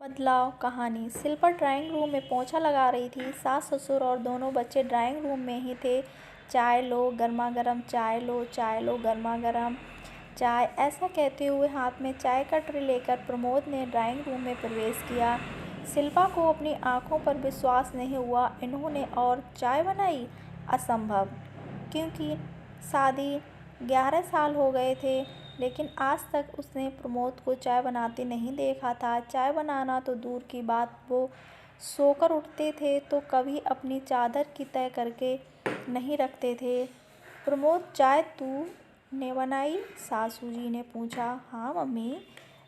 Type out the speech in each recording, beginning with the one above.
बदलाव कहानी। Shilpa drawing room में पोंछा लगा रही थी। सास ससुर और दोनों बच्चे ड्राइंग रूम में ही थे। चाय लो गर्मा गर्म, चाय लो, चाय लो गर्मा गर्म चाय, ऐसा कहते हुए हाथ में चाय का ट्रे लेकर प्रमोद ने ड्राइंग रूम में प्रवेश किया। शिल्पा को अपनी आंखों पर विश्वास नहीं हुआ। इन्होंने और चाय बनाई? असंभव, क्योंकि शादी 11 साल हो गए थे, लेकिन आज तक उसने प्रमोद को चाय बनाते नहीं देखा था। चाय बनाना तो दूर की बात, वो सोकर उठते थे तो कभी अपनी चादर की तह करके नहीं रखते थे। प्रमोद, चाय तूने बनाई? सासू जी ने पूछा। हाँ मम्मी,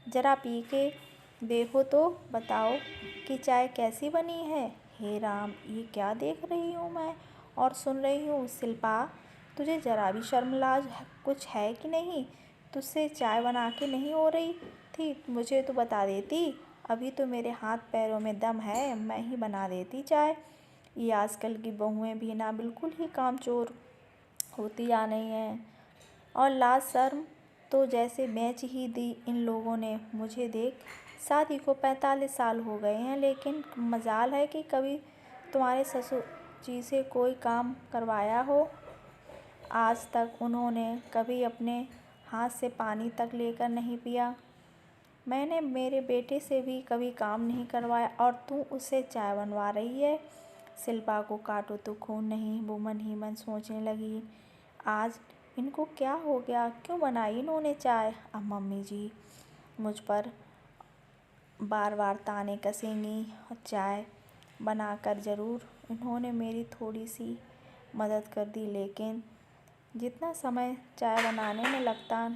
जरा पी के देखो तो बताओ कि चाय कैसी बनी है। हे राम, ये क्या देख रही हूँ मैं और सुन रही हूँ। शिल्पा, तुझे जरा भी शर्म लाज कुछ है कि नहीं? तुझसे चाय बना के नहीं हो रही थी? मुझे तो बता देती। अभी तो मेरे हाथ पैरों में दम है, मैं ही बना देती चाय। ये आजकल की बहुएं भी ना बिल्कुल ही कामचोर होती जा रही हैं, और लाज शर्म तो जैसे बेच ही दी इन लोगों ने। मुझे देख, शादी को 45 साल हो गए हैं, लेकिन मजाल है कि कभी तुम्हारे ससुर जी से कोई काम करवाया हो। आज तक उन्होंने कभी अपने हाथ से पानी तक लेकर नहीं पिया। मैंने मेरे बेटे से भी कभी काम नहीं करवाया, और तू उससे चाय बनवा रही है। शिल्पा को काटो तो खून नहीं, वो मन ही मन सोचने लगी। आज इनको क्या हो गया, क्यों बनाई इन्होंने चाय? अब मम्मी जी मुझ पर बार बार ताने कसेंगी, और चाय बनाकर ज़रूर इन्होंने मेरी थोड़ी सी मदद कर दी, लेकिन जितना समय चाय बनाने में लगता,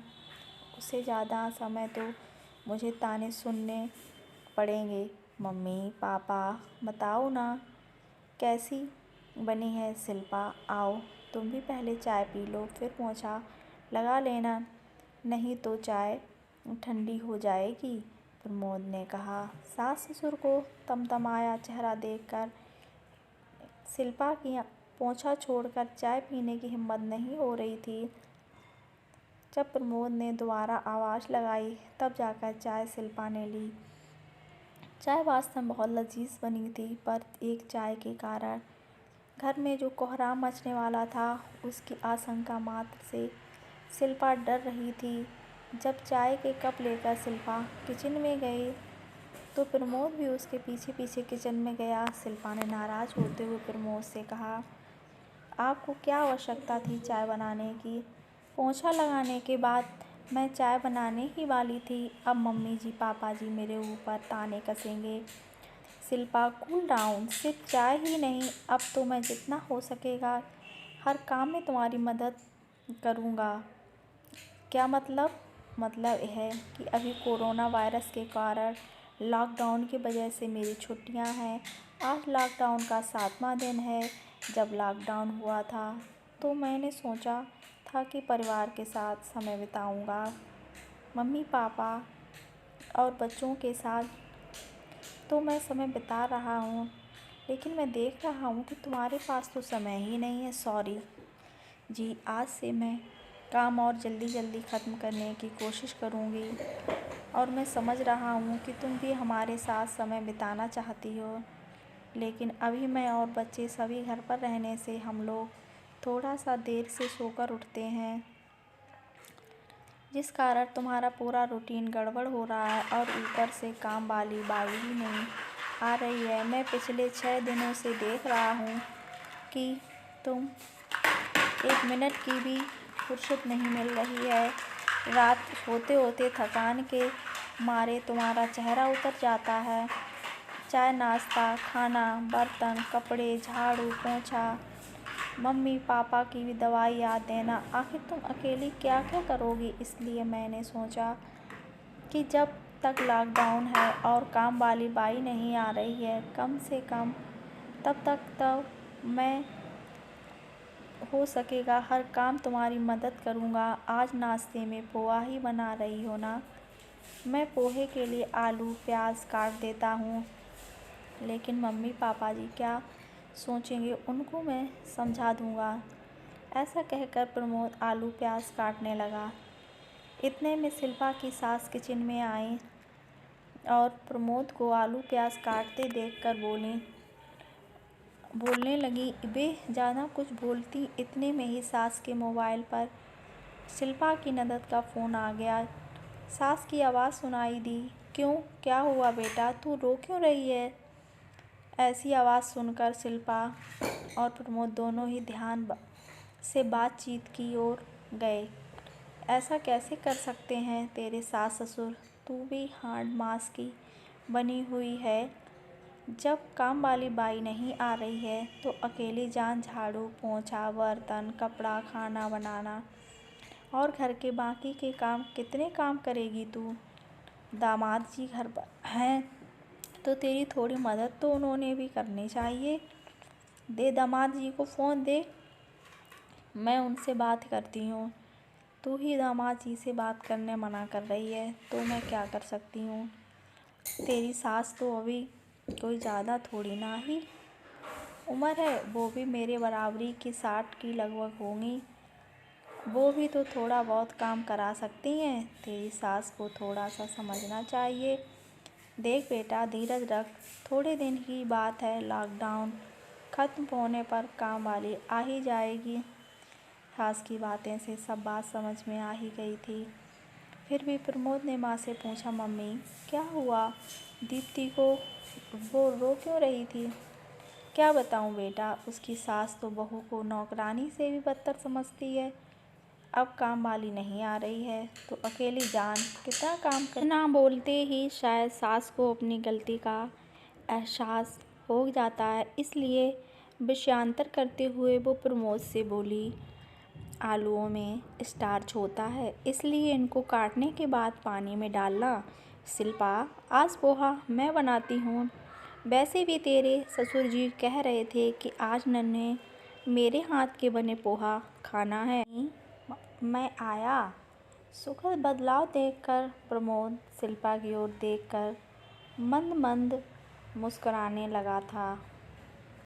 उससे ज़्यादा समय तो मुझे ताने सुनने पड़ेंगे। मम्मी पापा, बताओ ना कैसी बनी है। शिल्पा, आओ तुम भी पहले चाय पी लो, फिर पोंछा लगा लेना, नहीं तो चाय ठंडी हो जाएगी, प्रमोद ने कहा। सास ससुर को तमतमाया चेहरा देखकर शिल्पा की पोंछा छोड़कर चाय पीने की हिम्मत नहीं हो रही थी। जब प्रमोद ने दोबारा आवाज़ लगाई, तब जाकर चाय शिल्पा ने ली। चाय वास्तव में बहुत लजीज बनी थी, पर एक चाय के कारण घर में जो कोहराम मचने वाला था, उसकी आशंका मात्र से शिल्पा डर रही थी। जब चाय के कप लेकर शिल्पा किचन में गई, तो प्रमोद भी उसके पीछे पीछे किचन में गया। शिल्पा ने नाराज़ होते हुए प्रमोद से कहा, आपको क्या आवश्यकता थी चाय बनाने की? पोंछा लगाने के बाद मैं चाय बनाने ही वाली थी। अब मम्मी जी पापा जी मेरे ऊपर ताने कसेंगे। Shilpa, cool down. सिर्फ चाय ही नहीं, अब तो मैं जितना हो सकेगा हर काम में तुम्हारी मदद करूँगा। क्या मतलब? मतलब है कि अभी कोरोना वायरस के कारण लॉकडाउन की वजह से मेरी छुट्टियां हैं। आज लॉकडाउन का 7वां दिन है। जब लॉकडाउन हुआ था तो मैंने सोचा था कि परिवार के साथ समय बिताऊंगा, मम्मी पापा और बच्चों के साथ तो मैं समय बिता रहा हूँ, लेकिन मैं देख रहा हूँ कि तुम्हारे पास तो समय ही नहीं है। सॉरी जी, आज से मैं काम और जल्दी जल्दी ख़त्म करने की कोशिश करूँगी, और मैं समझ रहा हूँ कि तुम भी हमारे साथ समय बिताना चाहती हो, लेकिन अभी मैं और बच्चे सभी घर पर रहने से हम लोग थोड़ा सा देर से सोकर उठते हैं, जिस कारण तुम्हारा पूरा रूटीन गड़बड़ हो रहा है, और ऊपर से काम वाली बाई ही नहीं आ रही है। मैं पिछले 6 दिनों से देख रहा हूँ कि तुम 1 मिनट की भी फुर्सत नहीं मिल रही है। रात होते होते थकान के मारे तुम्हारा चेहरा उतर जाता है। चाय, नाश्ता, खाना, बर्तन, कपड़े, झाड़ू पोंछा, मम्मी पापा की भी दवाई याद देना, आखिर तुम अकेली क्या क्या करोगी? इसलिए मैंने सोचा कि जब तक लॉकडाउन है और काम वाली बाई नहीं आ रही है, कम से कम तब तक तो मैं हो सकेगा हर काम तुम्हारी मदद करूँगा। आज नाश्ते में पोहा ही बना रही हो ना? मैं पोहे के लिए आलू प्याज काट देता हूँ, लेकिन मम्मी पापा जी क्या सोचेंगे उनको मैं समझा दूँगा। ऐसा कहकर प्रमोद आलू प्याज काटने लगा। इतने में शिल्पा की सास किचन में आई। और प्रमोद को आलू प्याज काटते देखकर बोलने लगी, बे ज़्यादा कुछ बोलती। इतने में ही सास के मोबाइल पर शिल्पा की ननद का फ़ोन आ गया। सास की आवाज़ सुनाई दी, क्यों, क्या हुआ बेटा, तू रो क्यों रही है? ऐसी आवाज़ सुनकर शिल्पा और प्रमोद दोनों ही ध्यान से बातचीत की ओर गए। ऐसा कैसे कर सकते हैं तेरे सास ससुर? तू भी हार्ड मास की बनी हुई है। जब काम वाली बाई नहीं आ रही है तो अकेली जान झाड़ू पोंछा बर्तन कपड़ा खाना बनाना और घर के बाकी के काम कितने काम करेगी तू? दामाद जी घर पर हैं तो तेरी थोड़ी मदद तो उन्होंने भी करनी चाहिए। दे दामाद जी को फ़ोन दे, मैं उनसे बात करती हूँ। तू ही दामाद जी से बात करने मना कर रही है तो मैं क्या कर सकती हूँ? तेरी सास तो अभी कोई ज़्यादा थोड़ी ना ही उम्र है, वो भी मेरे बराबरी की 60 की लगभग होंगी। वो भी तो थोड़ा बहुत काम करा सकती हैं। तेरी सास को थोड़ा सा समझना चाहिए। देख बेटा, धीरज रख, थोड़े दिन की बात है। लॉकडाउन ख़त्म होने पर काम वाली आ ही जाएगी। सास की बातें से सब बात समझ में आ ही गई थी। फिर भी प्रमोद ने माँ से पूछा, मम्मी क्या हुआ? दीप्ति को वो रो क्यों रही थी? क्या बताऊँ बेटा, उसकी सास तो बहू को नौकरानी से भी बदतर समझती है। अब काम वाली नहीं आ रही है तो अकेली जान कितना काम कर। ना बोलते ही शायद सास को अपनी गलती का एहसास हो जाता है, इसलिए विषयांतर करते हुए वो प्रमोद से बोली, आलूओं में स्टार्च होता है, इसलिए इनको काटने के बाद पानी में डालना। शिल्पा, आज पोहा मैं बनाती हूँ। वैसे भी तेरे ससुर जी कह रहे थे कि आज नन्हे मेरे हाथ के बने पोहा खाना है। मैं आया। सुखद बदलाव देखकर प्रमोद शिल्पा की ओर देखकर मंद मंद मुस्कुराने लगा था।